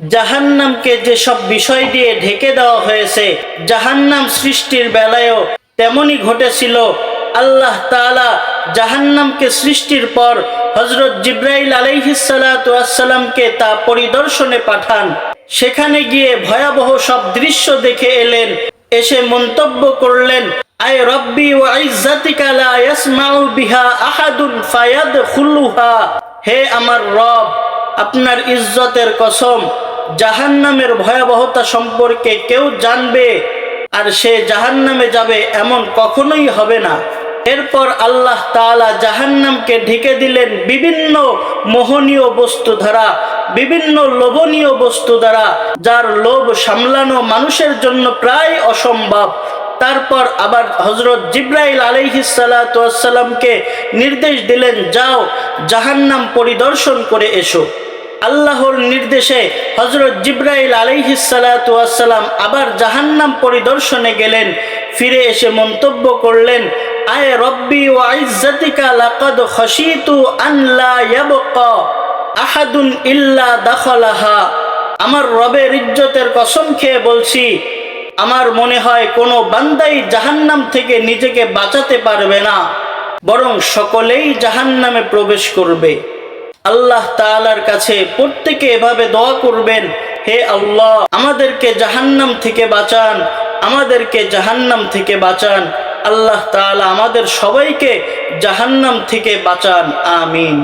জাহান্নামকে যে সব বিষয় দিয়ে ঢেকে দেওয়া হয়েছে, জাহান্নাম সৃষ্টির বেলায়ও তেমনই ঘটেছিল। আল্লাহ তাআলা জাহান্নামকে সৃষ্টির পর হযরত জিবরাইল আলাইহিস সালাতু ওয়াস সালামকে তা পরিদর্শনে পাঠান। সেখানে গিয়ে ভয়াবহ সব দৃশ্য দেখে এলেন। এসে মন্তব্য করলেন, আয় রব্বি ওয়া ইজ্জাতিকা লা ইয়াসমাউ বিহা আহাদুন ফায়াদখুলুহা। হে আমার রব, আপনার ইজ্জতের কসম, জাহান্নামের ভয়াবহতা সম্পর্কে কেউ জানবে আর সে জাহান্নামে যাবে এমন কখনোই হবে না। এরপর আল্লাহ তাআলা জাহান্নামকে ঢেকে দিলেন বিভিন্ন মোহনীয় বস্তু দ্বারা, বিভিন্ন লোভনীয় বস্তু দ্বারা, যার লোভ সামলানো মানুষের জন্য প্রায় অসম্ভব। তারপর আবার হযরত জিবরাইল আলাইহিস সালাতু ওয়াস সালামকে নির্দেশ দিলেন, যাও জাহান্নাম পরিদর্শন করে এসো। আল্লাহর নির্দেশে হযরত জিবরাইল আলাইহিস সালাতু ওয়াস সালাম আবার জাহান্নাম পরিদর্শনে গেলেন। ফিরে এসে মন্তব্য করলেন, আয় রব্বি ওয়া ইজ্জাতিকা লাকাদ খাশিতু আন লা ইয়াবকা আহাদুন ইল্লা দাখালাহা। আমার রবের ইজ্জতের কসম খেয়ে বলছি, আমার মনে হয় কোনো বান্দাই জাহান্নাম থেকে নিজেকে বাঁচাতে পারবে না, বরং সকলেই জাহান্নামে প্রবেশ করবে। আল্লাহ তাআলার কাছে প্রত্যেকে এভাবে দোয়া করবেন, হে আল্লাহ, আমাদেরকে জাহান্নাম থেকে বাঁচান, আমাদেরকে জাহান্নাম থেকে বাঁচান। আল্লাহ তাআলা আমাদের সবাইকে জাহান্নাম থেকে বাঁচান। আমিন।